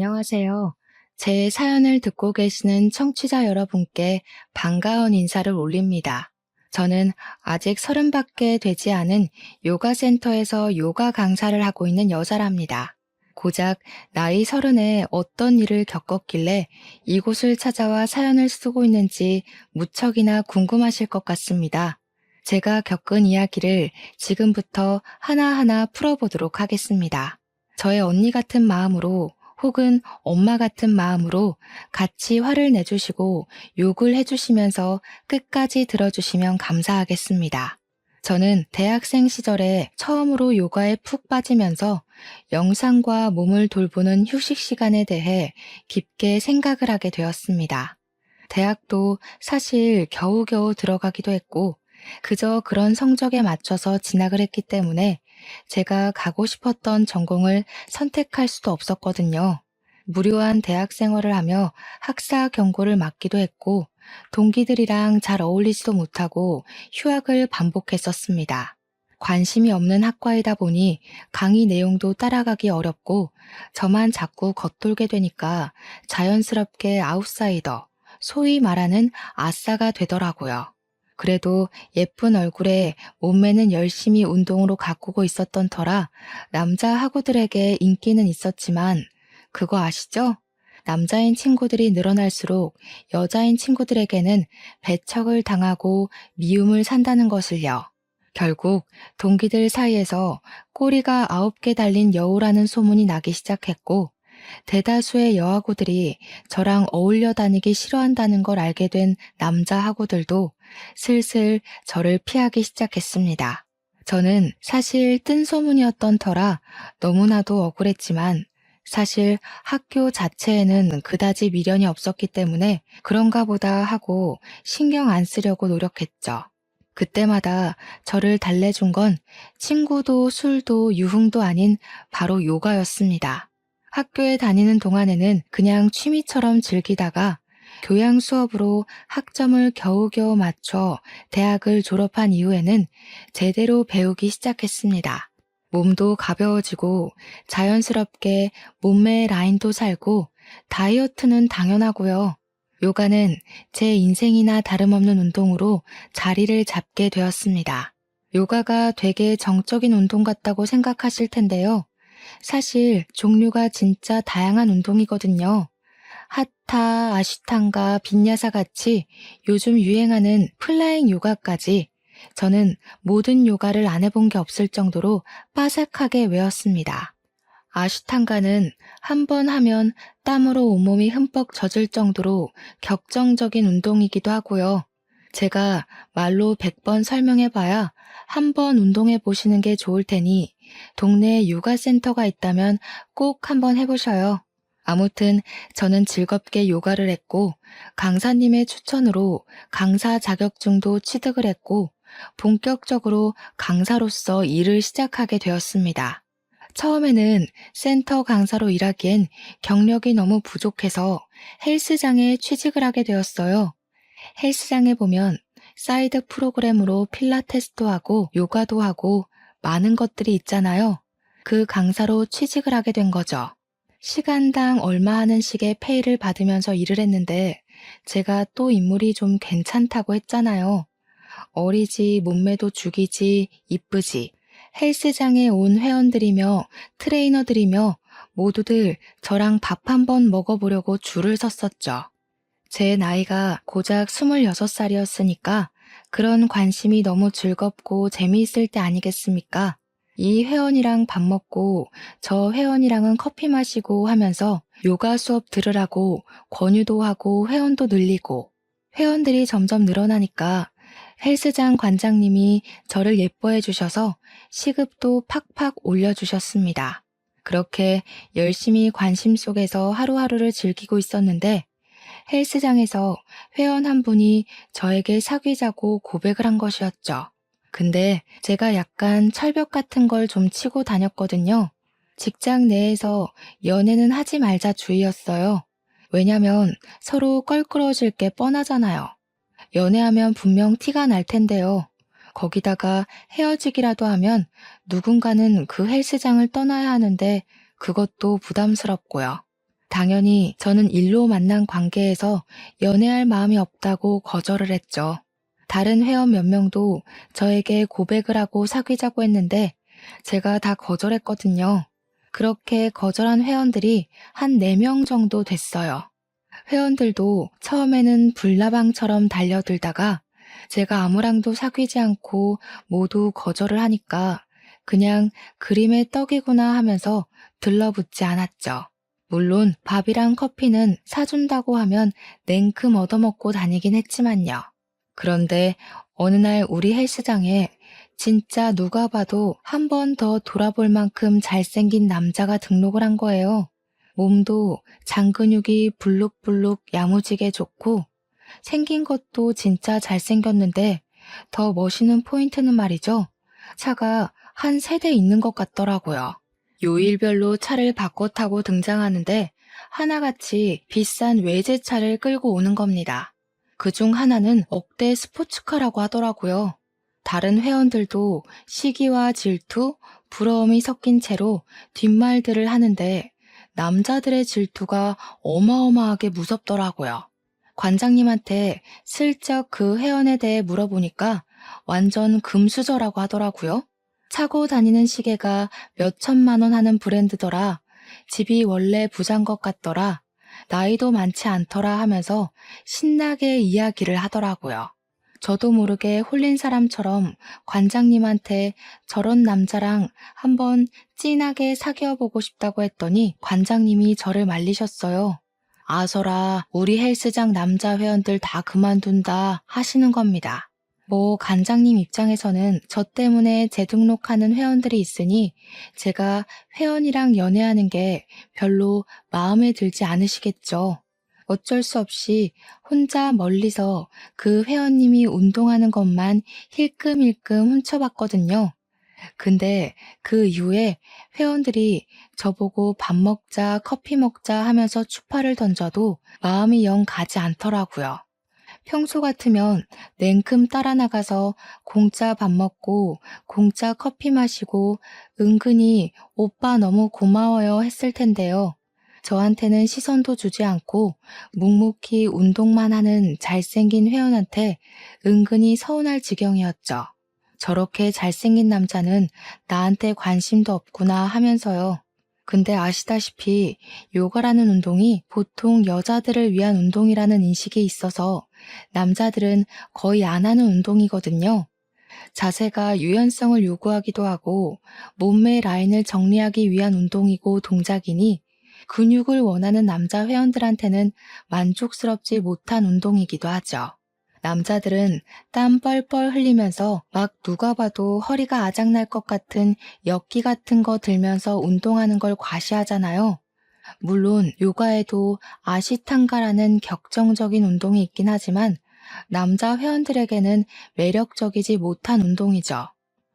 안녕하세요. 제 사연을 듣고 계시는 청취자 여러분께 반가운 인사를 올립니다. 저는 아직 30밖에 되지 않은 요가 센터에서 요가 강사를 하고 있는 여자랍니다. 고작 나이 30에 어떤 일을 겪었길래 이곳을 찾아와 사연을 쓰고 있는지 무척이나 궁금하실 것 같습니다. 제가 겪은 이야기를 지금부터 하나하나 풀어보도록 하겠습니다. 저의 언니 같은 마음으로 혹은 엄마 같은 마음으로 같이 화를 내주시고 욕을 해주시면서 끝까지 들어주시면 감사하겠습니다. 저는 대학생 시절에 처음으로 요가에 푹 빠지면서 영상과 몸을 돌보는 휴식 시간에 대해 깊게 생각을 하게 되었습니다. 대학도 사실 겨우겨우 들어가기도 했고 그저 그런 성적에 맞춰서 진학을 했기 때문에 제가 가고 싶었던 전공을 선택할 수도 없었거든요. 무료한 대학 생활을 하며 학사 경고를 맞기도 했고 동기들이랑 잘 어울리지도 못하고 휴학을 반복했었습니다. 관심이 없는 학과이다 보니 강의 내용도 따라가기 어렵고 저만 자꾸 겉돌게 되니까 자연스럽게 아웃사이더, 소위 말하는 아싸가 되더라고요. 그래도 예쁜 얼굴에 몸매는 열심히 운동으로 가꾸고 있었던 터라 남자 학우들에게 인기는 있었지만 그거 아시죠? 남자인 친구들이 늘어날수록 여자인 친구들에게는 배척을 당하고 미움을 산다는 것을요. 결국 동기들 사이에서 꼬리가 9개 달린 여우라는 소문이 나기 시작했고 대다수의 여학우들이 저랑 어울려 다니기 싫어한다는 걸 알게 된 남자 학우들도 슬슬 저를 피하기 시작했습니다. 저는 사실 뜬 소문이었던 터라 너무나도 억울했지만 사실 학교 자체에는 그다지 미련이 없었기 때문에 그런가 보다 하고 신경 안 쓰려고 노력했죠. 그때마다 저를 달래준 건 친구도 술도 유흥도 아닌 바로 요가였습니다. 학교에 다니는 동안에는 그냥 취미처럼 즐기다가 교양 수업으로 학점을 겨우겨우 맞춰 대학을 졸업한 이후에는 제대로 배우기 시작했습니다. 몸도 가벼워지고 자연스럽게 몸매의 라인도 살고 다이어트는 당연하고요. 요가는 제 인생이나 다름없는 운동으로 자리를 잡게 되었습니다. 요가가 되게 정적인 운동 같다고 생각하실 텐데요. 사실 종류가 진짜 다양한 운동이거든요. 하타, 아시탄가, 빈야사 같이 요즘 유행하는 플라잉 요가까지 저는 모든 요가를 안 해본 게 없을 정도로 빠삭하게 외웠습니다. 아시탄가는 한 번 하면 땀으로 온몸이 흠뻑 젖을 정도로 격정적인 운동이기도 하고요. 제가 말로 100번 설명해봐야 한 번 운동해 보시는 게 좋을 테니 동네에 요가 센터가 있다면 꼭 한번 해보셔요. 아무튼 저는 즐겁게 요가를 했고 강사님의 추천으로 강사 자격증도 취득을 했고 본격적으로 강사로서 일을 시작하게 되었습니다. 처음에는 센터 강사로 일하기엔 경력이 너무 부족해서 헬스장에 취직을 하게 되었어요. 헬스장에 보면 사이드 프로그램으로 필라테스도 하고 요가도 하고 많은 것들이 있잖아요. 그 강사로 취직을 하게 된 거죠. 시간당 얼마 하는 식의 페이를 받으면서 일을 했는데 제가 또 인물이 좀 괜찮다고 했잖아요. 어리지, 몸매도 죽이지, 이쁘지. 헬스장에 온 회원들이며 트레이너들이며 모두들 저랑 밥 한번 먹어보려고 줄을 섰었죠. 제 나이가 고작 26살이었으니까 그런 관심이 너무 즐겁고 재미있을 때 아니겠습니까? 이 회원이랑 밥 먹고 저 회원이랑은 커피 마시고 하면서 요가 수업 들으라고 권유도 하고 회원도 늘리고 회원들이 점점 늘어나니까 헬스장 관장님이 저를 예뻐해 주셔서 시급도 팍팍 올려주셨습니다. 그렇게 열심히 관심 속에서 하루하루를 즐기고 있었는데 헬스장에서 회원 한 분이 저에게 사귀자고 고백을 한 것이었죠. 근데 제가 약간 철벽 같은 걸 좀 치고 다녔거든요. 직장 내에서 연애는 하지 말자 주의였어요. 왜냐면 서로 껄끄러워질 게 뻔하잖아요. 연애하면 분명 티가 날 텐데요. 거기다가 헤어지기라도 하면 누군가는 그 헬스장을 떠나야 하는데 그것도 부담스럽고요. 당연히 저는 일로 만난 관계에서 연애할 마음이 없다고 거절을 했죠. 다른 회원 몇 명도 저에게 고백을 하고 사귀자고 했는데 제가 다 거절했거든요. 그렇게 거절한 회원들이 한 4명 정도 됐어요. 회원들도 처음에는 불나방처럼 달려들다가 제가 아무랑도 사귀지 않고 모두 거절을 하니까 그냥 그림의 떡이구나 하면서 들러붙지 않았죠. 물론 밥이랑 커피는 사준다고 하면 냉큼 얻어먹고 다니긴 했지만요. 그런데 어느 날 우리 헬스장에 진짜 누가 봐도 한 번 더 돌아볼 만큼 잘생긴 남자가 등록을 한 거예요. 몸도 장근육이 불룩불룩 야무지게 좋고 생긴 것도 진짜 잘생겼는데 더 멋있는 포인트는 말이죠. 차가 한 3대 있는 것 같더라고요. 요일별로 차를 바꿔 타고 등장하는데 하나같이 비싼 외제차를 끌고 오는 겁니다. 그중 하나는 억대 스포츠카라고 하더라고요. 다른 회원들도 시기와 질투, 부러움이 섞인 채로 뒷말들을 하는데 남자들의 질투가 어마어마하게 무섭더라고요. 관장님한테 슬쩍 그 회원에 대해 물어보니까 완전 금수저라고 하더라고요. 차고 다니는 시계가 몇 천만 원 하는 브랜드더라. 집이 원래 부자인 것 같더라. 나이도 많지 않더라 하면서 신나게 이야기를 하더라고요. 저도 모르게 홀린 사람처럼 관장님한테 저런 남자랑 한번 진하게 사귀어보고 싶다고 했더니 관장님이 저를 말리셨어요. 아서라, 우리 헬스장 남자 회원들 다 그만둔다 하시는 겁니다. 뭐 관장님 입장에서는 저 때문에 재등록하는 회원들이 있으니 제가 회원이랑 연애하는 게 별로 마음에 들지 않으시겠죠. 어쩔 수 없이 혼자 멀리서 그 회원님이 운동하는 것만 힐끔힐끔 훔쳐봤거든요. 근데 그 이후에 회원들이 저보고 밥 먹자, 커피 먹자 하면서 추파를 던져도 마음이 영 가지 않더라고요. 평소 같으면 냉큼 따라 나가서 공짜 밥 먹고 공짜 커피 마시고 은근히 오빠 너무 고마워요 했을 텐데요. 저한테는 시선도 주지 않고 묵묵히 운동만 하는 잘생긴 회원한테 은근히 서운할 지경이었죠. 저렇게 잘생긴 남자는 나한테 관심도 없구나 하면서요. 근데 아시다시피 요가라는 운동이 보통 여자들을 위한 운동이라는 인식이 있어서 남자들은 거의 안 하는 운동이거든요. 자세가 유연성을 요구하기도 하고 몸매 라인을 정리하기 위한 운동이고 동작이니 근육을 원하는 남자 회원들한테는 만족스럽지 못한 운동이기도 하죠. 남자들은 땀 뻘뻘 흘리면서 막 누가 봐도 허리가 아작날 것 같은 역기 같은 거 들면서 운동하는 걸 과시하잖아요. 물론 요가에도 아시탄가라는 격정적인 운동이 있긴 하지만 남자 회원들에게는 매력적이지 못한 운동이죠.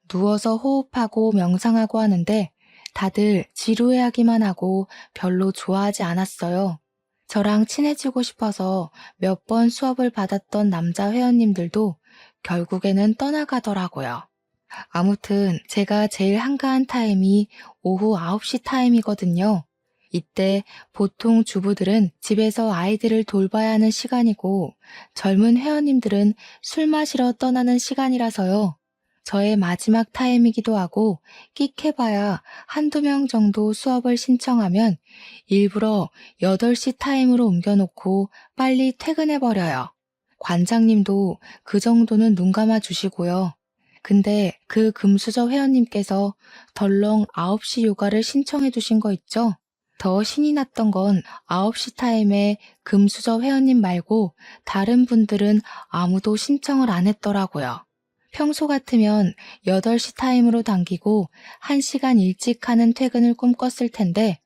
누워서 호흡하고 명상하고 하는데 다들 지루해하기만 하고 별로 좋아하지 않았어요. 저랑 친해지고 싶어서 몇 번 수업을 받았던 남자 회원님들도 결국에는 떠나가더라고요. 아무튼 제가 제일 한가한 타임이 오후 9시 타임이거든요. 이때 보통 주부들은 집에서 아이들을 돌봐야 하는 시간이고 젊은 회원님들은 술 마시러 떠나는 시간이라서요. 저의 마지막 타임이기도 하고 끽해봐야 한두 명 정도 수업을 신청하면 일부러 8시 타임으로 옮겨놓고 빨리 퇴근해버려요. 관장님도 그 정도는 눈 감아 주시고요. 근데 그 금수저 회원님께서 덜렁 9시 요가를 신청해 주신 거 있죠? 더 신이 났던 건 9시 타임에 금수저 회원님 말고 다른 분들은 아무도 신청을 안 했더라고요. 평소 같으면 8시 타임으로 당기고 1시간 일찍 하는 퇴근을 꿈꿨을 텐데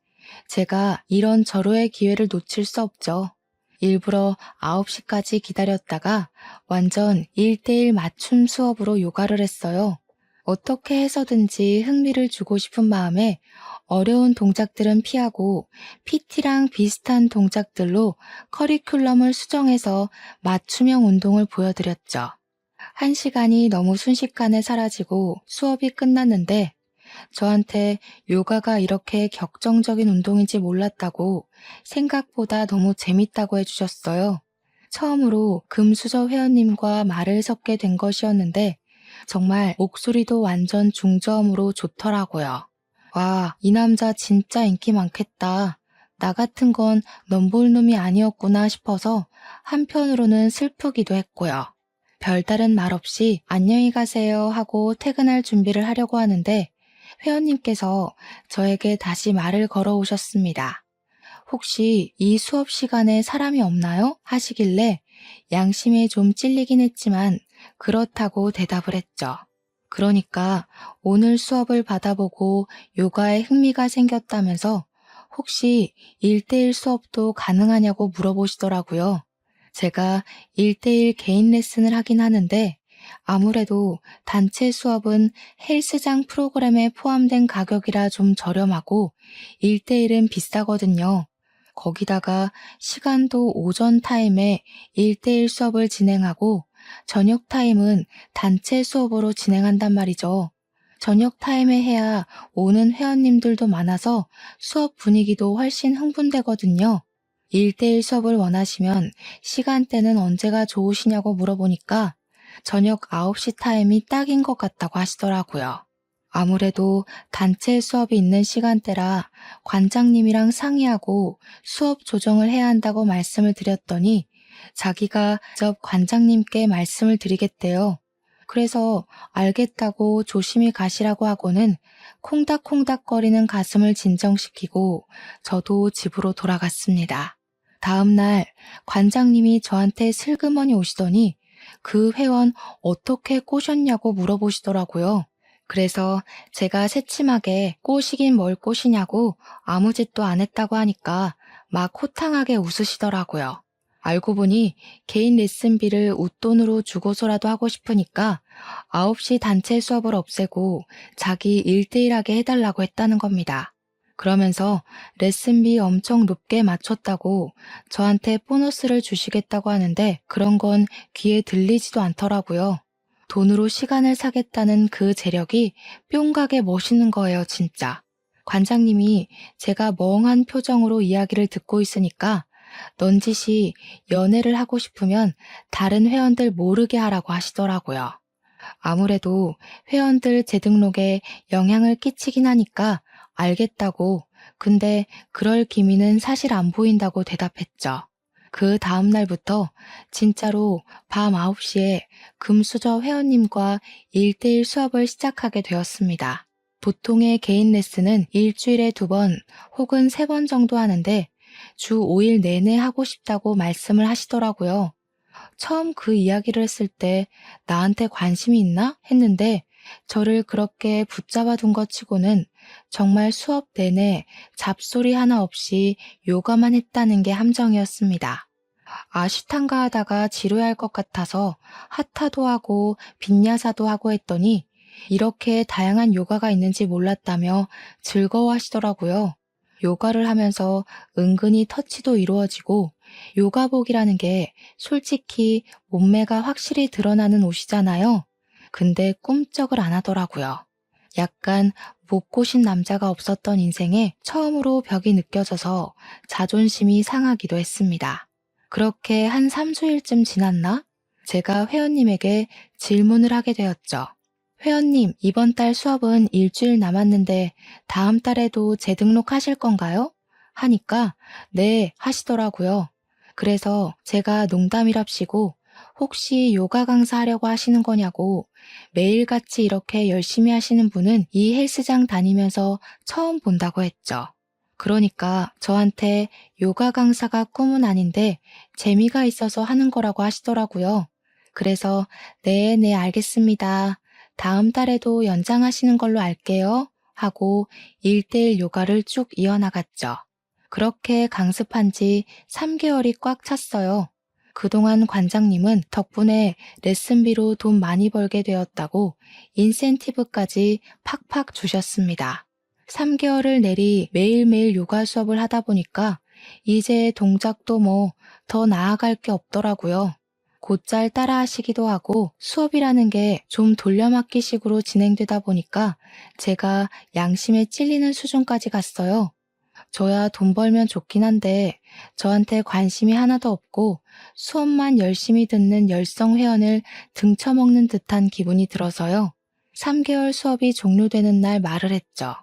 제가 이런 절호의 기회를 놓칠 수 없죠. 일부러 9시까지 기다렸다가 완전 1대1 맞춤 수업으로 요가를 했어요. 어떻게 해서든지 흥미를 주고 싶은 마음에 어려운 동작들은 피하고 PT랑 비슷한 동작들로 커리큘럼을 수정해서 맞춤형 운동을 보여드렸죠. 1시간이 너무 순식간에 사라지고 수업이 끝났는데 저한테 요가가 이렇게 격정적인 운동인지 몰랐다고 생각보다 너무 재밌다고 해주셨어요. 처음으로 금수저 회원님과 말을 섞게 된 것이었는데 정말 목소리도 완전 중저음으로 좋더라고요. 와, 이 남자 진짜 인기 많겠다. 나 같은 건 넘볼 놈이 아니었구나 싶어서 한편으로는 슬프기도 했고요. 별다른 말 없이 안녕히 가세요 하고 퇴근할 준비를 하려고 하는데 회원님께서 저에게 다시 말을 걸어오셨습니다. 혹시 이 수업 시간에 사람이 없나요? 하시길래 양심에 좀 찔리긴 했지만 그렇다고 대답을 했죠. 그러니까 오늘 수업을 받아보고 요가에 흥미가 생겼다면서 혹시 1대1 수업도 가능하냐고 물어보시더라고요. 제가 1대1 개인 레슨을 하긴 하는데 아무래도 단체 수업은 헬스장 프로그램에 포함된 가격이라 좀 저렴하고 1대1은 비싸거든요. 거기다가 시간도 오전 타임에 1대1 수업을 진행하고 저녁 타임은 단체 수업으로 진행한단 말이죠. 저녁 타임에 해야 오는 회원님들도 많아서 수업 분위기도 훨씬 흥분되거든요. 1대1 수업을 원하시면 시간대는 언제가 좋으시냐고 물어보니까 저녁 9시 타임이 딱인 것 같다고 하시더라고요. 아무래도 단체 수업이 있는 시간대라 관장님이랑 상의하고 수업 조정을 해야 한다고 말씀을 드렸더니 자기가 직접 관장님께 말씀을 드리겠대요. 그래서 알겠다고 조심히 가시라고 하고는 콩닥콩닥거리는 가슴을 진정시키고 저도 집으로 돌아갔습니다. 다음 날 관장님이 저한테 슬그머니 오시더니 그 회원 어떻게 꼬셨냐고 물어보시더라고요. 그래서 제가 새침하게 꼬시긴 뭘 꼬시냐고 아무 짓도 안 했다고 하니까 막 호탕하게 웃으시더라고요. 알고 보니 개인 레슨비를 웃돈으로 주고서라도 하고 싶으니까 9시 단체 수업을 없애고 자기 1대1 하게 해달라고 했다는 겁니다. 그러면서 레슨비 엄청 높게 맞췄다고 저한테 보너스를 주시겠다고 하는데 그런 건 귀에 들리지도 않더라고요. 돈으로 시간을 사겠다는 그 재력이 뿅가게 멋있는 거예요, 진짜. 관장님이 제가 멍한 표정으로 이야기를 듣고 있으니까 넌지시 연애를 하고 싶으면 다른 회원들 모르게 하라고 하시더라고요. 아무래도 회원들 재등록에 영향을 끼치긴 하니까 알겠다고, 근데 그럴 기미는 사실 안 보인다고 대답했죠. 그 다음 날부터 진짜로 밤 9시에 금수저 회원님과 1대1 수업을 시작하게 되었습니다. 보통의 개인 레슨은 일주일에 2번 혹은 3번 정도 하는데 주 5일 내내 하고 싶다고 말씀을 하시더라고요. 처음 그 이야기를 했을 때 나한테 관심이 있나? 했는데 저를 그렇게 붙잡아 둔 것 치고는 정말 수업 내내 잡소리 하나 없이 요가만 했다는 게 함정이었습니다. 아시탄가 하다가 지루할 것 같아서 하타도 하고 빈야사도 하고 했더니 이렇게 다양한 요가가 있는지 몰랐다며 즐거워하시더라고요. 요가를 하면서 은근히 터치도 이루어지고 요가복이라는 게 솔직히 몸매가 확실히 드러나는 옷이잖아요. 근데 꿈쩍을 안 하더라고요. 약간 못 꼬신 남자가 없었던 인생에 처음으로 벽이 느껴져서 자존심이 상하기도 했습니다. 그렇게 한 3수일쯤 지났나? 제가 회원님에게 질문을 하게 되었죠. 회원님, 이번 달 수업은 일주일 남았는데 다음 달에도 재등록하실 건가요? 하니까 네 하시더라고요. 그래서 제가 농담이랍시고 혹시 요가 강사 하려고 하시는 거냐고 매일같이 이렇게 열심히 하시는 분은 이 헬스장 다니면서 처음 본다고 했죠. 그러니까 저한테 요가 강사가 꿈은 아닌데 재미가 있어서 하는 거라고 하시더라고요. 그래서 네, 알겠습니다. 다음 달에도 연장하시는 걸로 알게요. 하고 1대1 요가를 쭉 이어나갔죠. 그렇게 강습한 지 3개월이 꽉 찼어요. 그동안 관장님은 덕분에 레슨비로 돈 많이 벌게 되었다고 인센티브까지 팍팍 주셨습니다. 3개월을 내리 매일매일 요가 수업을 하다 보니까 이제 동작도 뭐 더 나아갈 게 없더라고요. 곧잘 따라하시기도 하고 수업이라는 게 좀 돌려막기식으로 진행되다 보니까 제가 양심에 찔리는 수준까지 갔어요. 저야 돈 벌면 좋긴 한데 저한테 관심이 하나도 없고 수업만 열심히 듣는 열성 회원을 등쳐먹는 듯한 기분이 들어서요. 3개월 수업이 종료되는 날 말을 했죠.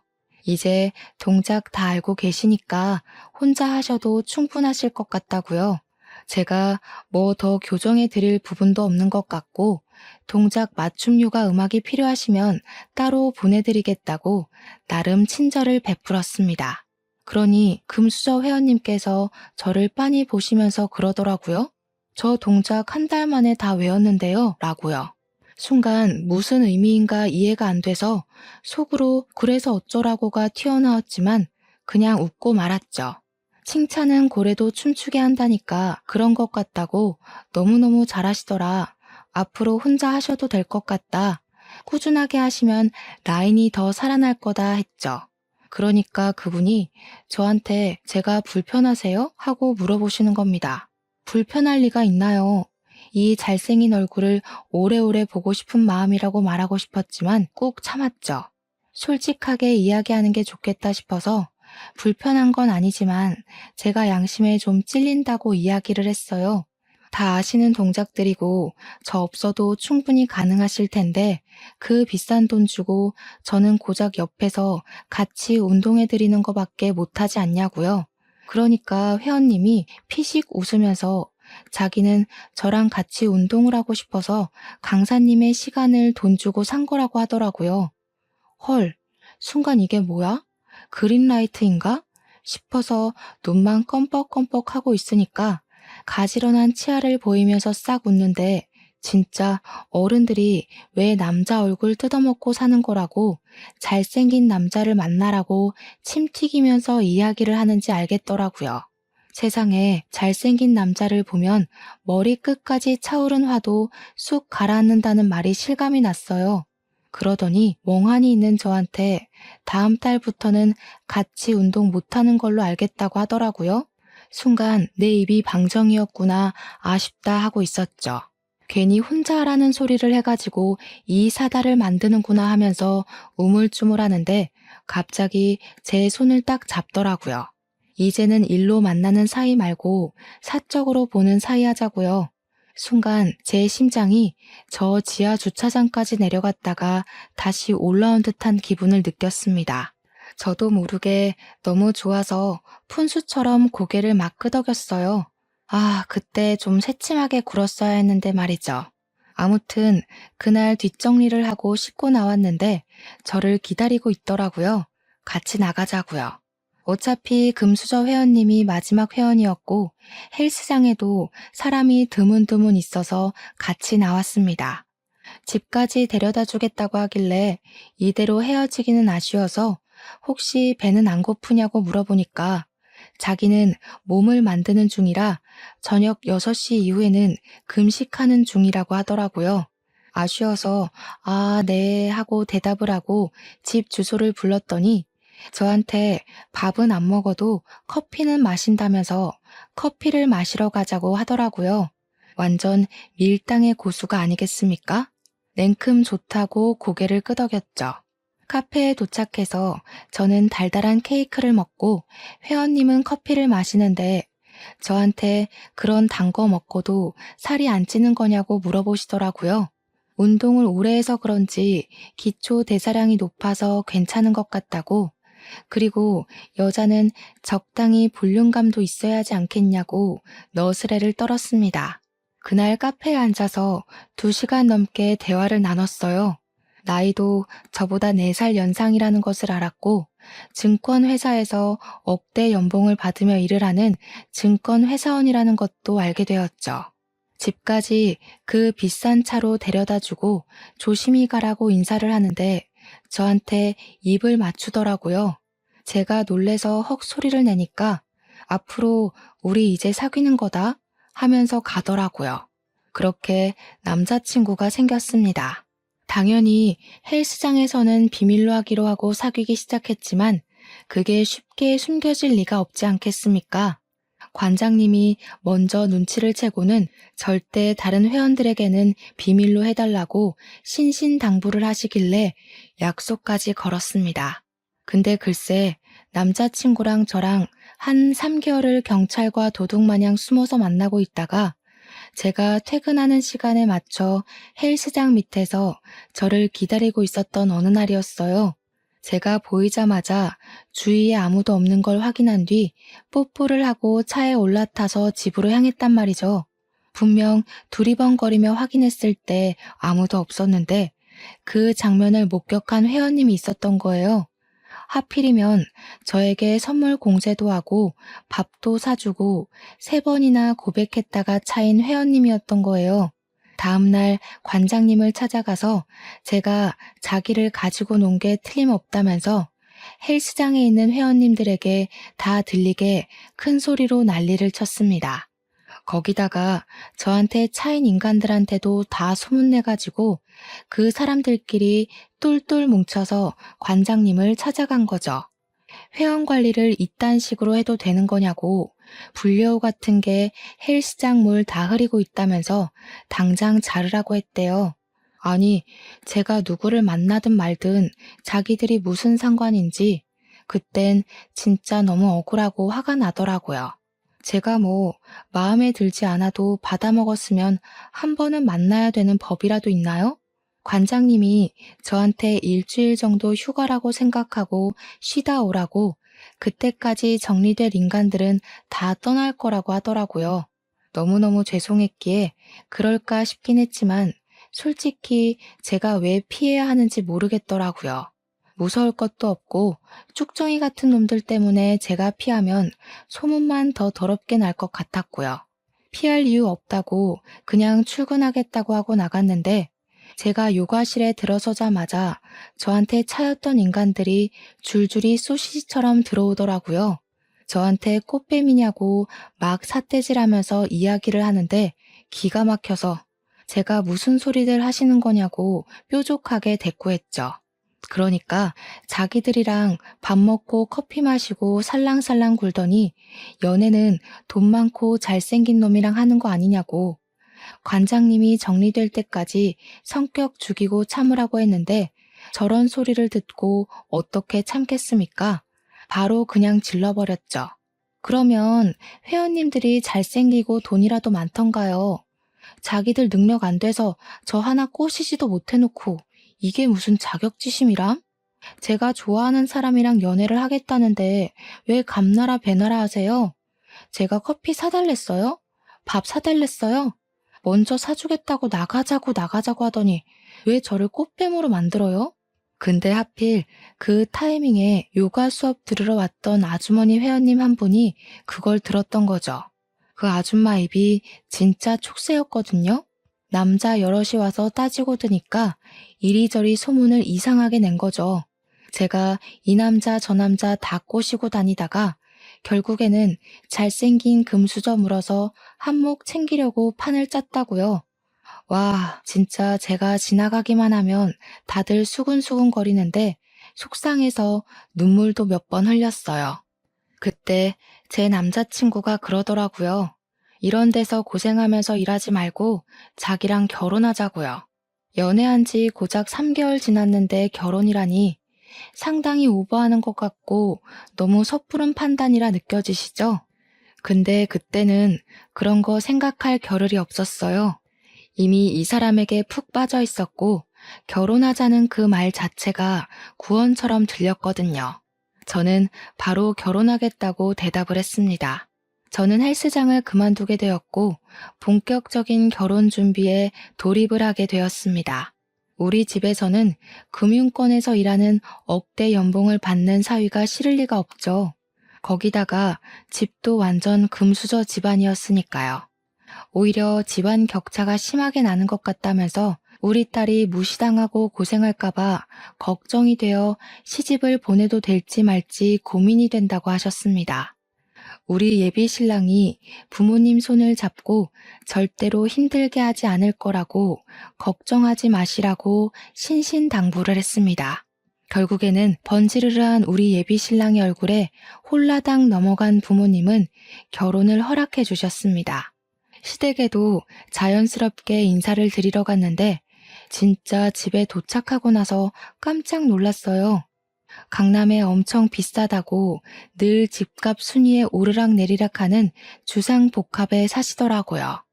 이제 동작 다 알고 계시니까 혼자 하셔도 충분하실 것 같다고요. 제가 뭐 더 교정해 드릴 부분도 없는 것 같고 동작 맞춤 요가 음악이 필요하시면 따로 보내드리겠다고 나름 친절을 베풀었습니다. 그러니 금수저 회원님께서 저를 빤히 보시면서 그러더라고요. 저 동작 한 달 만에 다 외웠는데요. 라고요. 순간 무슨 의미인가 이해가 안 돼서 속으로 그래서 어쩌라고가 튀어나왔지만 그냥 웃고 말았죠. 칭찬은 고래도 춤추게 한다니까 그런 것 같다고 너무너무 잘하시더라. 앞으로 혼자 하셔도 될 것 같다. 꾸준하게 하시면 라인이 더 살아날 거다 했죠. 그러니까 그분이 저한테 제가 불편하세요? 하고 물어보시는 겁니다. 불편할 리가 있나요? 이 잘생긴 얼굴을 오래오래 보고 싶은 마음이라고 말하고 싶었지만 꾹 참았죠. 솔직하게 이야기하는 게 좋겠다 싶어서 불편한 건 아니지만 제가 양심에 좀 찔린다고 이야기를 했어요. 다 아시는 동작들이고 저 없어도 충분히 가능하실 텐데 그 비싼 돈 주고 저는 고작 옆에서 같이 운동해 드리는 거밖에 못하지 않냐고요. 그러니까 회원님이 피식 웃으면서 자기는 저랑 같이 운동을 하고 싶어서 강사님의 시간을 돈 주고 산 거라고 하더라고요. 헐, 순간 이게 뭐야? 그린라이트인가? 싶어서 눈만 껌뻑껌뻑 하고 있으니까 가지런한 치아를 보이면서 싹 웃는데 진짜 어른들이 왜 남자 얼굴 뜯어먹고 사는 거라고 잘생긴 남자를 만나라고 침 튀기면서 이야기를 하는지 알겠더라고요. 세상에 잘생긴 남자를 보면 머리끝까지 차오른 화도 쑥 가라앉는다는 말이 실감이 났어요. 그러더니 멍하니 있는 저한테 다음 달부터는 같이 운동 못하는 걸로 알겠다고 하더라고요. 순간 내 입이 방정이었구나 아쉽다 하고 있었죠. 괜히 혼자 하라는 소리를 해가지고 이 사달을 만드는구나 하면서 우물쭈물하는데 갑자기 제 손을 딱 잡더라고요. 이제는 일로 만나는 사이 말고 사적으로 보는 사이 하자고요. 순간 제 심장이 저 지하 주차장까지 내려갔다가 다시 올라온 듯한 기분을 느꼈습니다. 저도 모르게 너무 좋아서 푼수처럼 고개를 막 끄덕였어요. 아, 그때 좀 새침하게 굴었어야 했는데 말이죠. 아무튼 그날 뒷정리를 하고 씻고 나왔는데 저를 기다리고 있더라고요. 같이 나가자고요. 어차피 금수저 회원님이 마지막 회원이었고 헬스장에도 사람이 드문드문 있어서 같이 나왔습니다. 집까지 데려다 주겠다고 하길래 이대로 헤어지기는 아쉬워서 혹시 배는 안 고프냐고 물어보니까 자기는 몸을 만드는 중이라 저녁 6시 이후에는 금식하는 중이라고 하더라고요. 아쉬워서 아, 네 하고 대답을 하고 집 주소를 불렀더니 저한테 밥은 안 먹어도 커피는 마신다면서 커피를 마시러 가자고 하더라고요. 완전 밀당의 고수가 아니겠습니까? 냉큼 좋다고 고개를 끄덕였죠. 카페에 도착해서 저는 달달한 케이크를 먹고 회원님은 커피를 마시는데 저한테 그런 단 거 먹고도 살이 안 찌는 거냐고 물어보시더라고요. 운동을 오래 해서 그런지 기초 대사량이 높아서 괜찮은 것 같다고, 그리고 여자는 적당히 볼륨감도 있어야 하지 않겠냐고 너스레를 떨었습니다. 그날 카페에 앉아서 2시간 넘게 대화를 나눴어요. 나이도 저보다 4살 연상이라는 것을 알았고 증권회사에서 억대 연봉을 받으며 일을 하는 증권회사원이라는 것도 알게 되었죠. 집까지 그 비싼 차로 데려다주고 조심히 가라고 인사를 하는데 저한테 입을 맞추더라고요. 제가 놀래서 헉 소리를 내니까 앞으로 우리 이제 사귀는 거다 하면서 가더라고요. 그렇게 남자친구가 생겼습니다. 당연히 헬스장에서는 비밀로 하기로 하고 사귀기 시작했지만 그게 쉽게 숨겨질 리가 없지 않겠습니까? 관장님이 먼저 눈치를 채고는 절대 다른 회원들에게는 비밀로 해달라고 신신당부를 하시길래 약속까지 걸었습니다. 근데 글쎄 남자친구랑 저랑 한 3개월을 경찰과 도둑마냥 숨어서 만나고 있다가 제가 퇴근하는 시간에 맞춰 헬스장 밑에서 저를 기다리고 있었던 어느 날이었어요. 제가 보이자마자 주위에 아무도 없는 걸 확인한 뒤 뽀뽀를 하고 차에 올라타서 집으로 향했단 말이죠. 분명 두리번거리며 확인했을 때 아무도 없었는데 그 장면을 목격한 회원님이 있었던 거예요. 하필이면 저에게 선물 공세도 하고 밥도 사주고 3번이나 고백했다가 차인 회원님이었던 거예요. 다음날 관장님을 찾아가서 제가 자기를 가지고 논 게 틀림없다면서 헬스장에 있는 회원님들에게 다 들리게 큰 소리로 난리를 쳤습니다. 거기다가 저한테 차인 인간들한테도 다 소문내가지고 그 사람들끼리 똘똘 뭉쳐서 관장님을 찾아간 거죠. 회원 관리를 이딴 식으로 해도 되는 거냐고, 불려우 같은 게 헬스장 물 다 흐리고 있다면서 당장 자르라고 했대요. 아니, 제가 누구를 만나든 말든 자기들이 무슨 상관인지 그땐 진짜 너무 억울하고 화가 나더라고요. 제가 뭐 마음에 들지 않아도 받아먹었으면 한 번은 만나야 되는 법이라도 있나요? 관장님이 저한테 일주일 정도 휴가라고 생각하고 쉬다 오라고 그때까지 정리될 인간들은 다 떠날 거라고 하더라고요. 너무너무 죄송했기에 그럴까 싶긴 했지만 솔직히 제가 왜 피해야 하는지 모르겠더라고요. 무서울 것도 없고 쭉정이 같은 놈들 때문에 제가 피하면 소문만 더 더럽게 날 것 같았고요. 피할 이유 없다고 그냥 출근하겠다고 하고 나갔는데 제가 요가실에 들어서자마자 저한테 차였던 인간들이 줄줄이 소시지처럼 들어오더라고요. 저한테 꽃뱀이냐고 막 삿대질하면서 이야기를 하는데 기가 막혀서 제가 무슨 소리들 하시는 거냐고 뾰족하게 대꾸했죠. 그러니까 자기들이랑 밥 먹고 커피 마시고 살랑살랑 굴더니 연애는 돈 많고 잘생긴 놈이랑 하는 거 아니냐고. 관장님이 정리될 때까지 성격 죽이고 참으라고 했는데 저런 소리를 듣고 어떻게 참겠습니까? 바로 그냥 질러버렸죠. 그러면 회원님들이 잘생기고 돈이라도 많던가요? 자기들 능력 안 돼서 저 하나 꼬시지도 못해놓고 이게 무슨 자격지심이람? 제가 좋아하는 사람이랑 연애를 하겠다는데 왜 감나라 배나라 하세요? 제가 커피 사달랬어요? 밥 사달랬어요? 먼저 사주겠다고 나가자고 하더니 왜 저를 꽃뱀으로 만들어요? 근데 하필 그 타이밍에 요가 수업 들으러 왔던 아주머니 회원님 한 분이 그걸 들었던 거죠. 그 아줌마 입이 진짜 촉새였거든요. 남자 여럿이 와서 따지고 드니까 이리저리 소문을 이상하게 낸 거죠. 제가 이 남자 저 남자 다 꼬시고 다니다가 결국에는 잘생긴 금수저 물어서 한몫 챙기려고 판을 짰다고요. 와, 진짜 제가 지나가기만 하면 다들 수근수근 거리는데 속상해서 눈물도 몇 번 흘렸어요. 그때 제 남자친구가 그러더라고요. 이런 데서 고생하면서 일하지 말고 자기랑 결혼하자고요. 연애한 지 고작 3개월 지났는데 결혼이라니 상당히 오버하는 것 같고 너무 섣부른 판단이라 느껴지시죠? 근데 그때는 그런 거 생각할 겨를이 없었어요. 이미 이 사람에게 푹 빠져 있었고 결혼하자는 그 말 자체가 구원처럼 들렸거든요. 저는 바로 결혼하겠다고 대답을 했습니다. 저는 헬스장을 그만두게 되었고 본격적인 결혼 준비에 돌입을 하게 되었습니다. 우리 집에서는 금융권에서 일하는 억대 연봉을 받는 사위가 싫을 리가 없죠. 거기다가 집도 완전 금수저 집안이었으니까요. 오히려 집안 격차가 심하게 나는 것 같다면서 우리 딸이 무시당하고 고생할까봐 걱정이 되어 시집을 보내도 될지 말지 고민이 된다고 하셨습니다. 우리 예비 신랑이 부모님 손을 잡고 절대로 힘들게 하지 않을 거라고 걱정하지 마시라고 신신당부를 했습니다. 결국에는 번지르르한 우리 예비 신랑의 얼굴에 홀라당 넘어간 부모님은 결혼을 허락해 주셨습니다. 시댁에도 자연스럽게 인사를 드리러 갔는데 진짜 집에 도착하고 나서 깜짝 놀랐어요. 강남에 엄청 비싸다고 늘 집값 순위에 오르락내리락 하는 주상복합에 사시더라고요.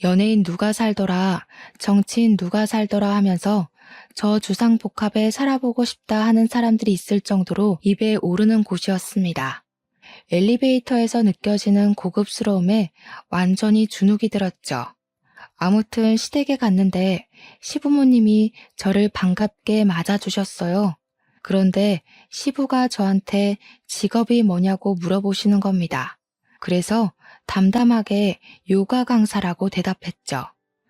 연예인 누가 살더라, 정치인 누가 살더라 하면서 저 주상복합에 살아보고 싶다 하는 사람들이 있을 정도로 입에 오르는 곳이었습니다. 엘리베이터에서 느껴지는 고급스러움에 완전히 주눅이 들었죠. 아무튼 시댁에 갔는데 시부모님이 저를 반갑게 맞아주셨어요. 그런데 시부가 저한테 직업이 뭐냐고 물어보시는 겁니다. 그래서 담담하게 요가 강사라고 대답했죠.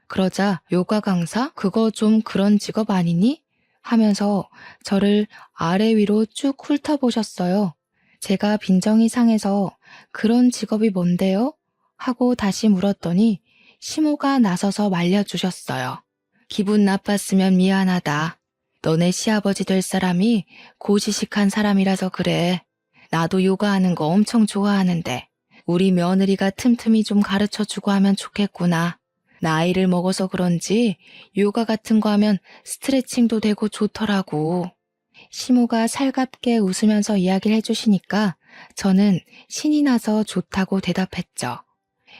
그러자 요가 강사? 그거 좀 그런 직업 아니니? 하면서 저를 아래 위로 쭉 훑어보셨어요. 제가 빈정이 상해서 그런 직업이 뭔데요? 하고 다시 물었더니 시모가 나서서 말려주셨어요. 기분 나빴으면 미안하다. 너네 시아버지 될 사람이 고지식한 사람이라서 그래. 나도 요가하는 거 엄청 좋아하는데 우리 며느리가 틈틈이 좀 가르쳐주고 하면 좋겠구나. 나이를 먹어서 그런지 요가 같은 거 하면 스트레칭도 되고 좋더라고. 시모가 살갑게 웃으면서 이야기를 해주시니까 저는 신이 나서 좋다고 대답했죠.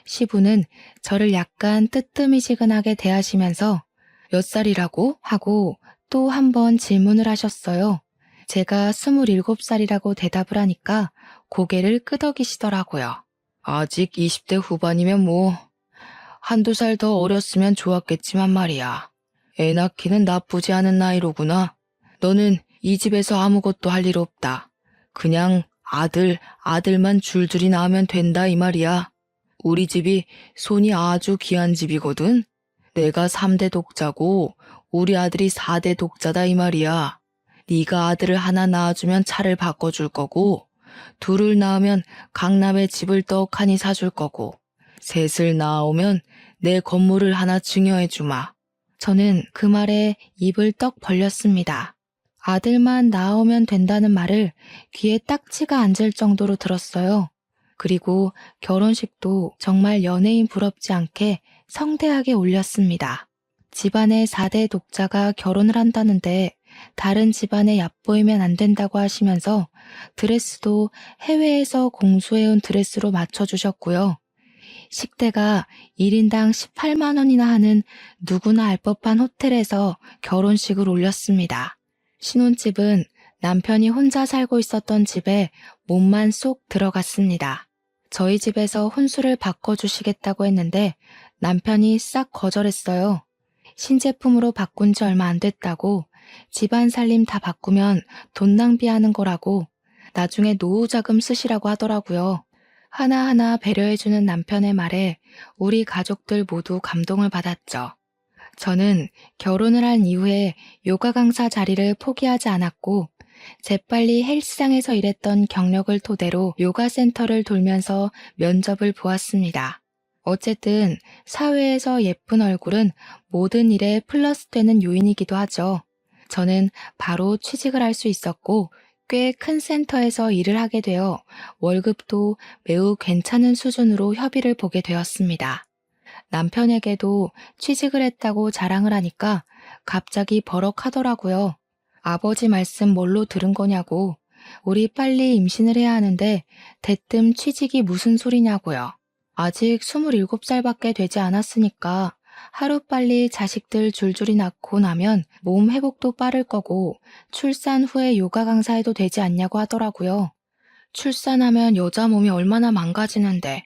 시부는 저를 약간 뜨뜨미지근하게 대하시면서 몇 살이라고? 하고 또 한 번 질문을 하셨어요. 제가 27살이라고 대답을 하니까 고개를 끄덕이시더라고요. 아직 20대 후반이면 뭐 한두 살 더 어렸으면 좋았겠지만 말이야. 애 낳기는 나쁘지 않은 나이로구나. 너는 이 집에서 아무것도 할 일 없다. 그냥 아들만 줄줄이 낳으면 된다 이 말이야. 우리 집이 손이 아주 귀한 집이거든. 내가 3대 독자고 우리 아들이 4대 독자다 이 말이야. 네가 아들을 하나 낳아주면 차를 바꿔줄 거고 둘을 낳으면 강남에 집을 떡하니 사줄 거고 셋을 낳아오면 내 건물을 하나 증여해주마. 저는 그 말에 입을 떡 벌렸습니다. 아들만 낳아오면 된다는 말을 귀에 딱지가 앉을 정도로 들었어요. 그리고 결혼식도 정말 연예인 부럽지 않게 성대하게 올렸습니다. 집안의 4대 독자가 결혼을 한다는데 다른 집안에 얕보이면 안 된다고 하시면서 드레스도 해외에서 공수해온 드레스로 맞춰주셨고요. 식대가 1인당 18만 원이나 하는 누구나 알 법한 호텔에서 결혼식을 올렸습니다. 신혼집은 남편이 혼자 살고 있었던 집에 몸만 쏙 들어갔습니다. 저희 집에서 혼수를 바꿔주시겠다고 했는데 남편이 싹 거절했어요. 신제품으로 바꾼 지 얼마 안 됐다고 집안 살림 다 바꾸면 돈 낭비하는 거라고 나중에 노후 자금 쓰시라고 하더라고요. 하나하나 배려해주는 남편의 말에 우리 가족들 모두 감동을 받았죠. 저는 결혼을 한 이후에 요가 강사 자리를 포기하지 않았고 재빨리 헬스장에서 일했던 경력을 토대로 요가 센터를 돌면서 면접을 보았습니다. 어쨌든 사회에서 예쁜 얼굴은 모든 일에 플러스 되는 요인이기도 하죠. 저는 바로 취직을 할 수 있었고 꽤 큰 센터에서 일을 하게 되어 월급도 매우 괜찮은 수준으로 협의를 보게 되었습니다. 남편에게도 취직을 했다고 자랑을 하니까 갑자기 버럭하더라고요. 아버지 말씀 뭘로 들은 거냐고. 우리 빨리 임신을 해야 하는데 대뜸 취직이 무슨 소리냐고요. 아직 27살밖에 되지 않았으니까 하루빨리 자식들 줄줄이 낳고 나면 몸 회복도 빠를 거고 출산 후에 요가 강사해도 되지 않냐고 하더라고요. 출산하면 여자 몸이 얼마나 망가지는데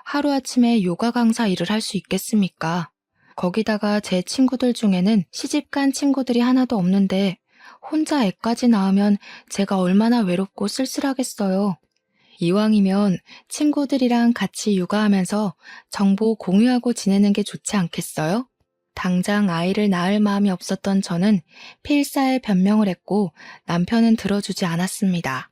하루아침에 요가 강사 일을 할 수 있겠습니까? 거기다가 제 친구들 중에는 시집간 친구들이 하나도 없는데 혼자 애까지 낳으면 제가 얼마나 외롭고 쓸쓸하겠어요. 이왕이면 친구들이랑 같이 육아하면서 정보 공유하고 지내는 게 좋지 않겠어요? 당장 아이를 낳을 마음이 없었던 저는 필사에 변명을 했고 남편은 들어주지 않았습니다.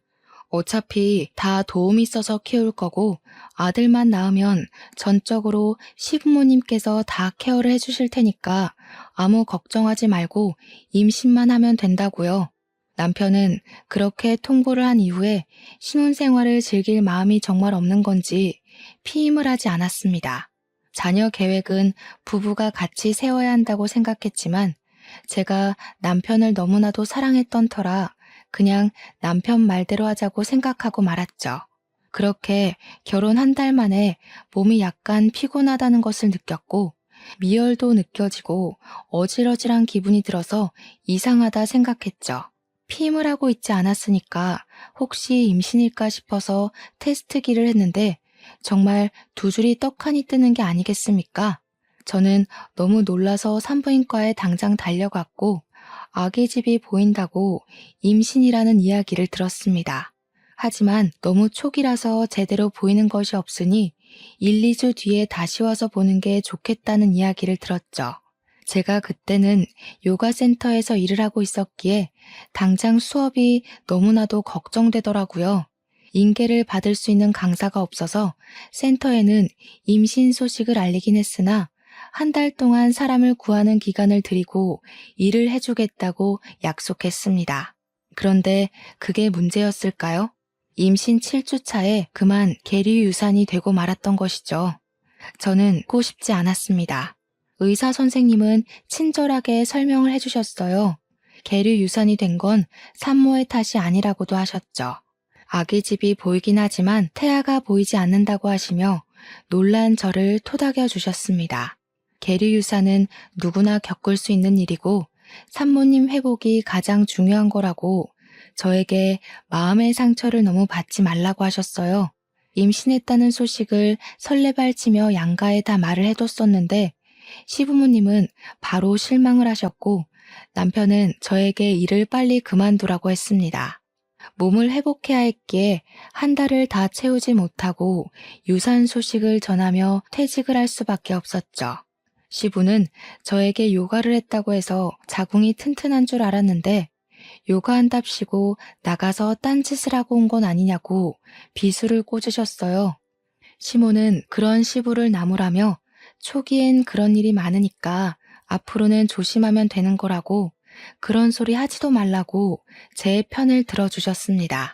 어차피 다 도움이 있어서 키울 거고 아들만 낳으면 전적으로 시부모님께서 다 케어를 해주실 테니까 아무 걱정하지 말고 임신만 하면 된다고요. 남편은 그렇게 통보를 한 이후에 신혼생활을 즐길 마음이 정말 없는 건지 피임을 하지 않았습니다. 자녀 계획은 부부가 같이 세워야 한다고 생각했지만 제가 남편을 너무나도 사랑했던 터라 그냥 남편 말대로 하자고 생각하고 말았죠. 그렇게 결혼 한 달 만에 몸이 약간 피곤하다는 것을 느꼈고 미열도 느껴지고 어질어질한 기분이 들어서 이상하다 생각했죠. 피임을 하고 있지 않았으니까 혹시 임신일까 싶어서 테스트기를 했는데 정말 두 줄이 떡하니 뜨는 게 아니겠습니까? 저는 너무 놀라서 산부인과에 당장 달려갔고 아기 집이 보인다고 임신이라는 이야기를 들었습니다. 하지만 너무 초기라서 제대로 보이는 것이 없으니 1, 2주 뒤에 다시 와서 보는 게 좋겠다는 이야기를 들었죠. 제가 그때는 요가 센터에서 일을 하고 있었기에 당장 수업이 너무나도 걱정되더라고요. 인계를 받을 수 있는 강사가 없어서 센터에는 임신 소식을 알리긴 했으나 한 달 동안 사람을 구하는 기간을 드리고 일을 해주겠다고 약속했습니다. 그런데 그게 문제였을까요? 임신 7주 차에 그만 계류 유산이 되고 말았던 것이죠. 저는 고 싶지 않았습니다. 의사 선생님은 친절하게 설명을 해주셨어요. 계류 유산이 된 건 산모의 탓이 아니라고도 하셨죠. 아기 집이 보이긴 하지만 태아가 보이지 않는다고 하시며 놀란 저를 토닥여 주셨습니다. 계류 유산은 누구나 겪을 수 있는 일이고 산모님 회복이 가장 중요한 거라고 저에게 마음의 상처를 너무 받지 말라고 하셨어요. 임신했다는 소식을 설레발치며 양가에 다 말을 해뒀었는데 시부모님은 바로 실망을 하셨고 남편은 저에게 일을 빨리 그만두라고 했습니다. 몸을 회복해야 했기에 한 달을 다 채우지 못하고 유산 소식을 전하며 퇴직을 할 수밖에 없었죠. 시부는 저에게 요가를 했다고 해서 자궁이 튼튼한 줄 알았는데 요가한답시고 나가서 딴짓을 하고 온 건 아니냐고 비수를 꽂으셨어요. 시모는 그런 시부를 나무라며 초기엔 그런 일이 많으니까 앞으로는 조심하면 되는 거라고 그런 소리 하지도 말라고 제 편을 들어주셨습니다.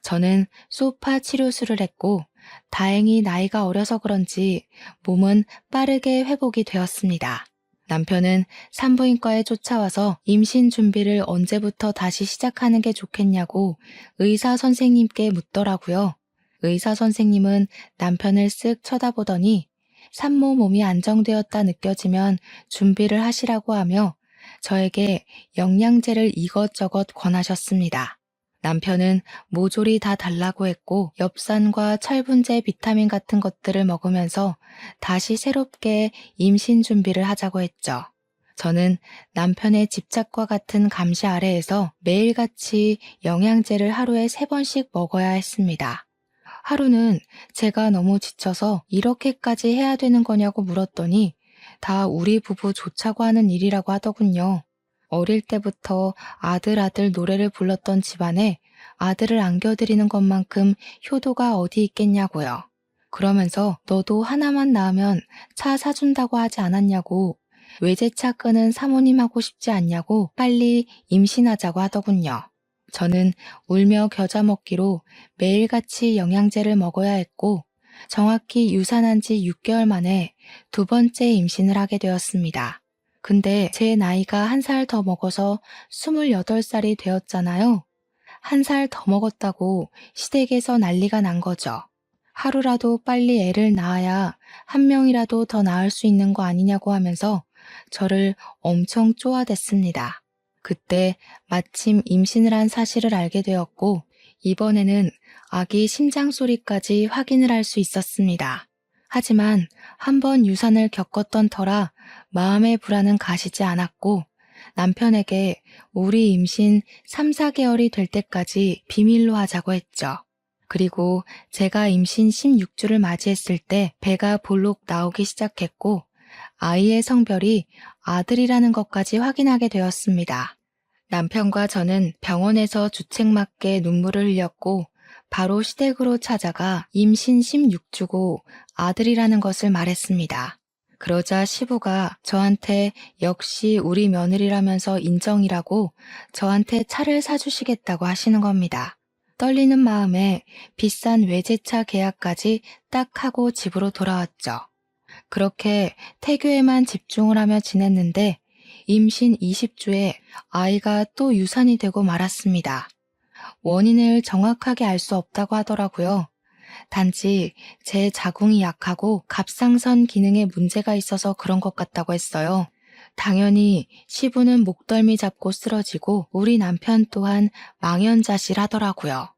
저는 소파 치료술을 했고 다행히 나이가 어려서 그런지 몸은 빠르게 회복이 되었습니다. 남편은 산부인과에 쫓아와서 임신 준비를 언제부터 다시 시작하는 게 좋겠냐고 의사 선생님께 묻더라고요. 의사 선생님은 남편을 쓱 쳐다보더니 산모 몸이 안정되었다 느껴지면 준비를 하시라고 하며 저에게 영양제를 이것저것 권하셨습니다. 남편은 모조리 다 달라고 했고 엽산과 철분제 비타민 같은 것들을 먹으면서 다시 새롭게 임신 준비를 하자고 했죠. 저는 남편의 집착과 같은 감시 아래에서 매일같이 영양제를 하루에 3번씩 먹어야 했습니다. 하루는 제가 너무 지쳐서 이렇게까지 해야 되는 거냐고 물었더니 다 우리 부부 좋자고 하는 일이라고 하더군요. 어릴 때부터 아들 노래를 불렀던 집안에 아들을 안겨드리는 것만큼 효도가 어디 있겠냐고요. 그러면서 너도 하나만 낳으면 차 사준다고 하지 않았냐고 외제차 끄는 사모님 하고 싶지 않냐고 빨리 임신하자고 하더군요. 저는 울며 겨자 먹기로 매일같이 영양제를 먹어야 했고 정확히 유산한 지 6개월 만에 2번째 임신을 하게 되었습니다. 근데 제 나이가 1살 더 먹어서 28살이 되었잖아요. 1살 더 먹었다고 시댁에서 난리가 난 거죠. 하루라도 빨리 애를 낳아야 한 명이라도 더 낳을 수 있는 거 아니냐고 하면서 저를 엄청 쪼아댔습니다. 그때 마침 임신을 한 사실을 알게 되었고 이번에는 아기 심장 소리까지 확인을 할 수 있었습니다. 하지만 한번 유산을 겪었던 터라 마음의 불안은 가시지 않았고 남편에게 우리 임신 3, 4개월이 될 때까지 비밀로 하자고 했죠. 그리고 제가 임신 16주를 맞이했을 때 배가 볼록 나오기 시작했고 아이의 성별이 아들이라는 것까지 확인하게 되었습니다. 남편과 저는 병원에서 주책맞게 눈물을 흘렸고 바로 시댁으로 찾아가 임신 16주고 아들이라는 것을 말했습니다. 그러자 시부가 저한테 역시 우리 며느리라면서 인정이라고 저한테 차를 사주시겠다고 하시는 겁니다. 떨리는 마음에 비싼 외제차 계약까지 딱 하고 집으로 돌아왔죠. 그렇게 태교에만 집중을 하며 지냈는데 임신 20주에 아이가 또 유산이 되고 말았습니다. 원인을 정확하게 알 수 없다고 하더라고요. 단지 제 자궁이 약하고 갑상선 기능에 문제가 있어서 그런 것 같다고 했어요. 당연히 시부는 목덜미 잡고 쓰러지고 우리 남편 또한 망연자실하더라고요.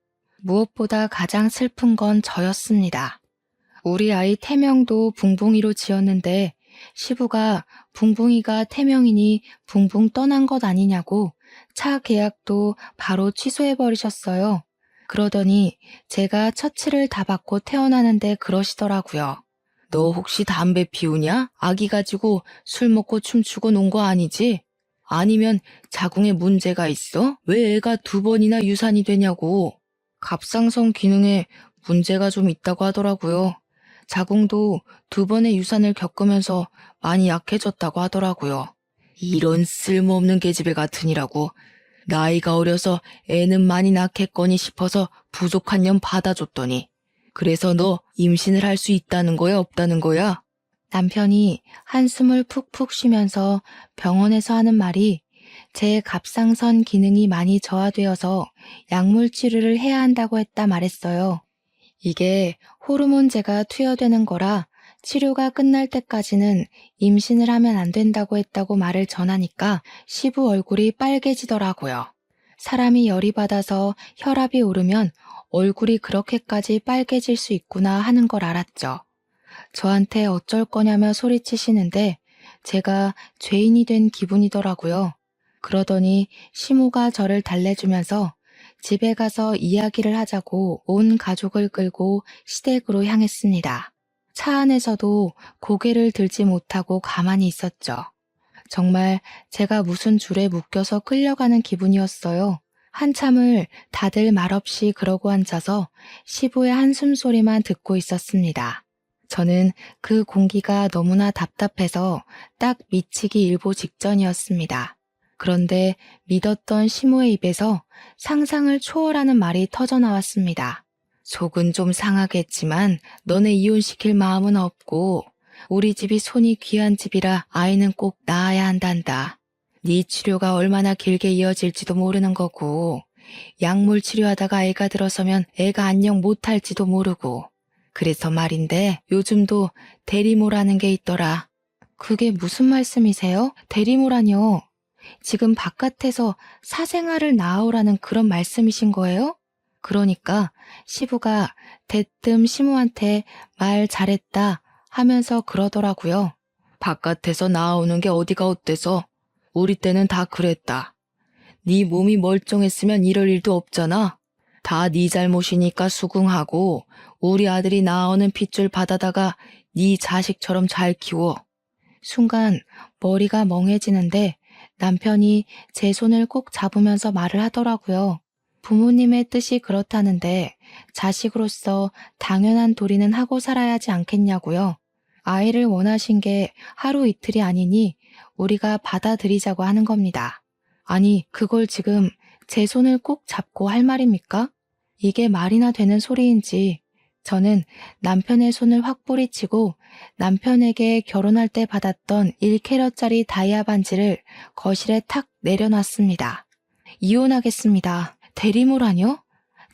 무엇보다 가장 슬픈 건 저였습니다. 우리 아이 태명도 붕붕이로 지었는데 시부가 붕붕이가 태명이니 붕붕 떠난 것 아니냐고 차 계약도 바로 취소해버리셨어요. 그러더니 제가 처치를 다 받고 태어나는데 그러시더라고요. 너 혹시 담배 피우냐? 아기 가지고 술 먹고 춤추고 논 거 아니지? 아니면 자궁에 문제가 있어? 왜 애가 2번이나 유산이 되냐고. 갑상선 기능에 문제가 좀 있다고 하더라고요. 자궁도 2번의 유산을 겪으면서 많이 약해졌다고 하더라고요. 이런 쓸모없는 계집애 같으니라고. 나이가 어려서 애는 많이 낳겠거니 싶어서 부족한 년 받아줬더니. 그래서 너 임신을 할 수 있다는 거야, 없다는 거야? 남편이 한숨을 푹푹 쉬면서 병원에서 하는 말이 제 갑상선 기능이 많이 저하되어서 약물 치료를 해야 한다고 했다 말했어요. 이게 호르몬제가 투여되는 거라 치료가 끝날 때까지는 임신을 하면 안 된다고 했다고 말을 전하니까 시부 얼굴이 빨개지더라고요. 사람이 열이 받아서 혈압이 오르면 얼굴이 그렇게까지 빨개질 수 있구나 하는 걸 알았죠. 저한테 어쩔 거냐며 소리치시는데 제가 죄인이 된 기분이더라고요. 그러더니 시모가 저를 달래주면서 집에 가서 이야기를 하자고 온 가족을 끌고 시댁으로 향했습니다. 차 안에서도 고개를 들지 못하고 가만히 있었죠. 정말 제가 무슨 줄에 묶여서 끌려가는 기분이었어요. 한참을 다들 말없이 그러고 앉아서 시부의 한숨 소리만 듣고 있었습니다. 저는 그 공기가 너무나 답답해서 딱 미치기 일보 직전이었습니다. 그런데 믿었던 시모의 입에서 상상을 초월하는 말이 터져나왔습니다. 속은 좀 상하겠지만 너네 이혼시킬 마음은 없고 우리 집이 손이 귀한 집이라 아이는 꼭 낳아야 한단다. 네 치료가 얼마나 길게 이어질지도 모르는 거고 약물 치료하다가 애가 들어서면 애가 안녕 못할지도 모르고 그래서 말인데 요즘도 대리모라는 게 있더라. 그게 무슨 말씀이세요? 대리모라뇨? 지금 바깥에서 사생아를 낳아오라는 그런 말씀이신 거예요? 그러니까 시부가 대뜸 시모한테 말 잘했다 하면서 그러더라고요. 바깥에서 나오는 게 어디가 어때서? 우리 때는 다 그랬다. 네 몸이 멀쩡했으면 이럴 일도 없잖아. 다 네 잘못이니까 수긍하고 우리 아들이 나오는 핏줄 받아다가 네 자식처럼 잘 키워. 순간 머리가 멍해지는데 남편이 제 손을 꼭 잡으면서 말을 하더라고요. 부모님의 뜻이 그렇다는데 자식으로서 당연한 도리는 하고 살아야 하지 않겠냐고요. 아이를 원하신 게 하루 이틀이 아니니 우리가 받아들이자고 하는 겁니다. 아니, 그걸 지금 제 손을 꼭 잡고 할 말입니까? 이게 말이나 되는 소리인지 저는 남편의 손을 확 뿌리치고 남편에게 결혼할 때 받았던 1캐럿짜리 다이아 반지를 거실에 탁 내려놨습니다. 이혼하겠습니다. 대리모라뇨?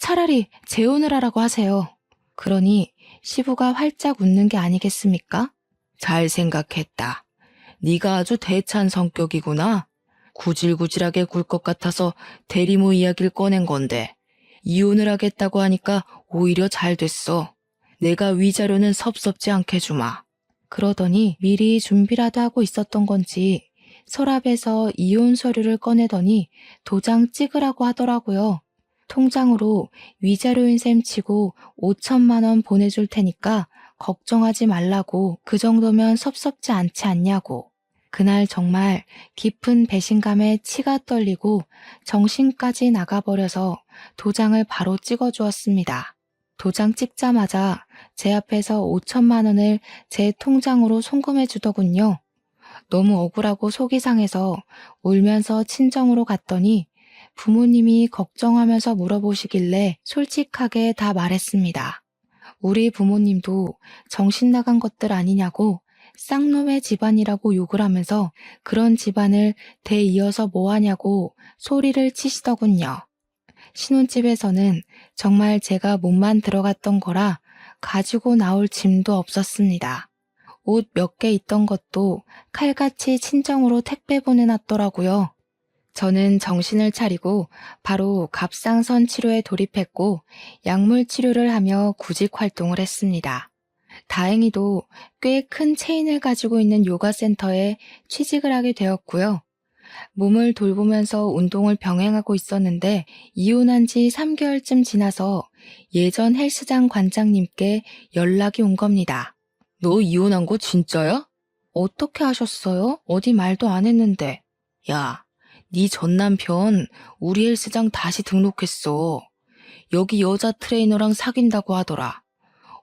차라리 재혼을 하라고 하세요. 그러니 시부가 활짝 웃는 게 아니겠습니까? 잘 생각했다. 네가 아주 대찬 성격이구나. 구질구질하게 굴 것 같아서 대리모 이야기를 꺼낸 건데 이혼을 하겠다고 하니까 오히려 잘 됐어. 내가 위자료는 섭섭지 않게 주마. 그러더니 미리 준비라도 하고 있었던 건지 서랍에서 이혼 서류를 꺼내더니 도장 찍으라고 하더라고요. 통장으로 위자료인 셈 치고 5천만 원 보내줄 테니까 걱정하지 말라고 그 정도면 섭섭지 않지 않냐고. 그날 정말 깊은 배신감에 치가 떨리고 정신까지 나가버려서 도장을 바로 찍어주었습니다. 도장 찍자마자 제 앞에서 5천만 원을 제 통장으로 송금해 주더군요. 너무 억울하고 속이 상해서 울면서 친정으로 갔더니 부모님이 걱정하면서 물어보시길래 솔직하게 다 말했습니다. 우리 부모님도 정신 나간 것들 아니냐고 쌍놈의 집안이라고 욕을 하면서 그런 집안을 대이어서 뭐하냐고 소리를 치시더군요. 신혼집에서는 정말 제가 몸만 들어갔던 거라 가지고 나올 짐도 없었습니다. 옷 몇 개 있던 것도 칼같이 친정으로 택배 보내놨더라고요. 저는 정신을 차리고 바로 갑상선 치료에 돌입했고 약물 치료를 하며 구직 활동을 했습니다. 다행히도 꽤 큰 체인을 가지고 있는 요가 센터에 취직을 하게 되었고요. 몸을 돌보면서 운동을 병행하고 있었는데 이혼한 지 3개월쯤 지나서 예전 헬스장 관장님께 연락이 온 겁니다. 너 이혼한 거 진짜야? 어떻게 하셨어요? 어디 말도 안 했는데. 야, 네 전 남편 우리 헬스장 다시 등록했어. 여기 여자 트레이너랑 사귄다고 하더라.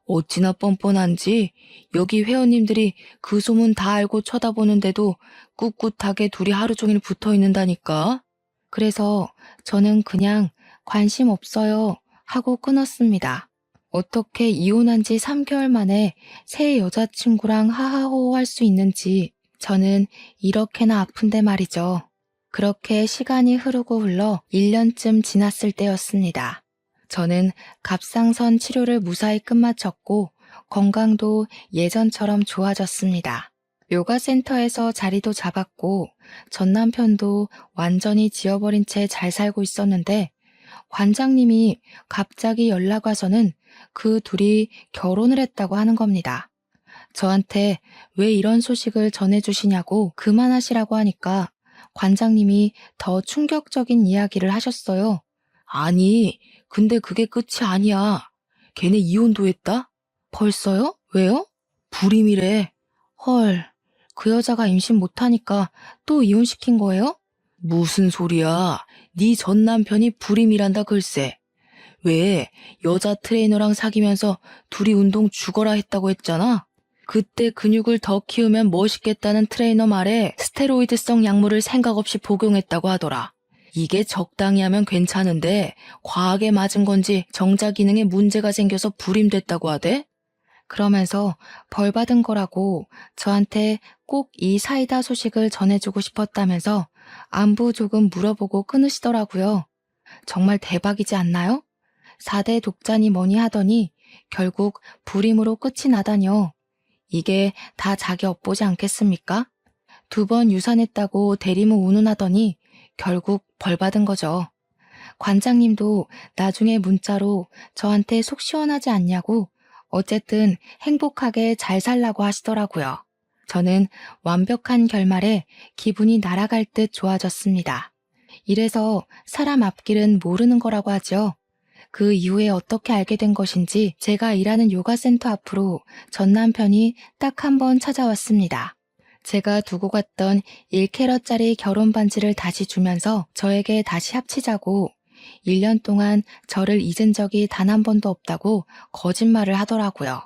어찌나 뻔뻔한지 여기 회원님들이 그 소문 다 알고 쳐다보는데도 꿋꿋하게 둘이 하루 종일 붙어 있는다니까. 그래서 저는 그냥 관심 없어요 하고 끊었습니다. 어떻게 이혼한 지 3개월 만에 새 여자친구랑 하하호호 할 수 있는지 저는 이렇게나 아픈데 말이죠. 그렇게 시간이 흐르고 흘러 1년쯤 지났을 때였습니다. 저는 갑상선 치료를 무사히 끝마쳤고 건강도 예전처럼 좋아졌습니다. 요가 센터에서 자리도 잡았고 전 남편도 완전히 지워버린 채 잘 살고 있었는데 관장님이 갑자기 연락 와서는 그 둘이 결혼을 했다고 하는 겁니다. 저한테 왜 이런 소식을 전해주시냐고 그만하시라고 하니까 관장님이 더 충격적인 이야기를 하셨어요. 아니, 근데 그게 끝이 아니야. 걔네 이혼도 했다? 벌써요? 왜요? 불임이래. 헐, 그 여자가 임신 못하니까 또 이혼시킨 거예요? 무슨 소리야. 네 전 남편이 불임이란다 글쎄. 왜 여자 트레이너랑 사귀면서 둘이 운동 죽어라 했다고 했잖아. 그때 근육을 더 키우면 멋있겠다는 트레이너 말에 스테로이드성 약물을 생각 없이 복용했다고 하더라. 이게 적당히 하면 괜찮은데 과하게 맞은 건지 정자 기능에 문제가 생겨서 불임됐다고 하대? 그러면서 벌 받은 거라고 저한테 꼭 이 사이다 소식을 전해주고 싶었다면서 안부 조금 물어보고 끊으시더라고요. 정말 대박이지 않나요? 4대 독자니 뭐니 하더니 결국 불임으로 끝이 나다뇨. 이게 다 자기 업보지 않겠습니까? 2번 유산했다고 대리모 운운하더니 결국 벌 받은 거죠. 관장님도 나중에 문자로 저한테 속 시원하지 않냐고 어쨌든 행복하게 잘 살라고 하시더라고요. 저는 완벽한 결말에 기분이 날아갈 듯 좋아졌습니다. 이래서 사람 앞길은 모르는 거라고 하죠. 그 이후에 어떻게 알게 된 것인지 제가 일하는 요가센터 앞으로 전 남편이 딱 한 번 찾아왔습니다. 제가 두고 갔던 1캐럿짜리 결혼 반지를 다시 주면서 저에게 다시 합치자고 1년 동안 저를 잊은 적이 단 한 번도 없다고 거짓말을 하더라고요.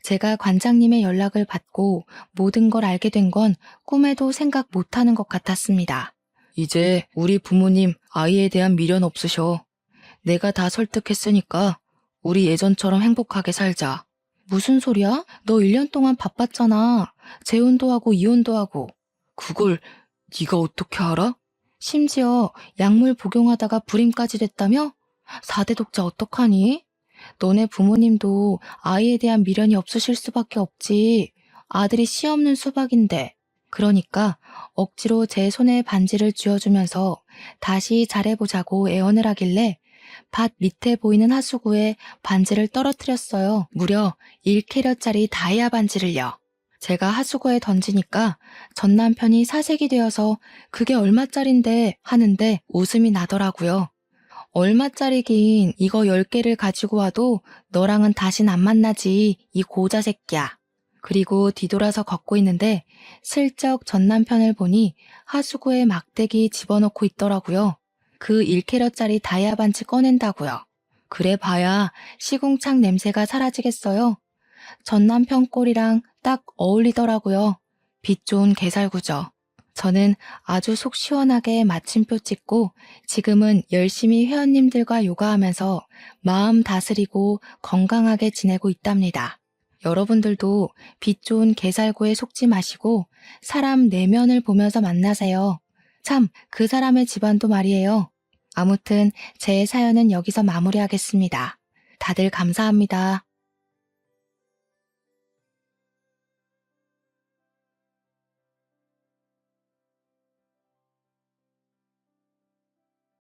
제가 관장님의 연락을 받고 모든 걸 알게 된 건 꿈에도 생각 못하는 것 같았습니다. 이제 우리 부모님 아이에 대한 미련 없으셔. 내가 다 설득했으니까 우리 예전처럼 행복하게 살자. 무슨 소리야? 너 1년 동안 바빴잖아. 재혼도 하고 이혼도 하고. 그걸 네가 어떻게 알아? 심지어 약물 복용하다가 불임까지 됐다며? 4대 독자 어떡하니? 너네 부모님도 아이에 대한 미련이 없으실 수밖에 없지. 아들이 씨 없는 수박인데. 그러니까 억지로 제 손에 반지를 쥐어주면서 다시 잘해보자고 애원을 하길래 밭 밑에 보이는 하수구에 반지를 떨어뜨렸어요. 무려 1캐럿짜리 다이아 반지를요. 제가 하수구에 던지니까 전 남편이 사색이 되어서 그게 얼마짜린데 하는데 웃음이 나더라고요. 얼마짜리긴 이거 10개를 가지고 와도 너랑은 다신 안 만나지 이 고자 새끼야. 그리고 뒤돌아서 걷고 있는데 슬쩍 전 남편을 보니 하수구에 막대기 집어넣고 있더라고요. 그 1캐럿짜리 다이아 반지 꺼낸다고요. 그래 봐야 시궁창 냄새가 사라지겠어요. 전 남편 꼴이랑 딱 어울리더라고요. 빛 좋은 게살구죠. 저는 아주 속 시원하게 마침표 찍고 지금은 열심히 회원님들과 요가하면서 마음 다스리고 건강하게 지내고 있답니다. 여러분들도 빛 좋은 게살구에 속지 마시고 사람 내면을 보면서 만나세요. 참, 그 사람의 집안도 말이에요. 아무튼 제 사연은 여기서 마무리하겠습니다. 다들 감사합니다.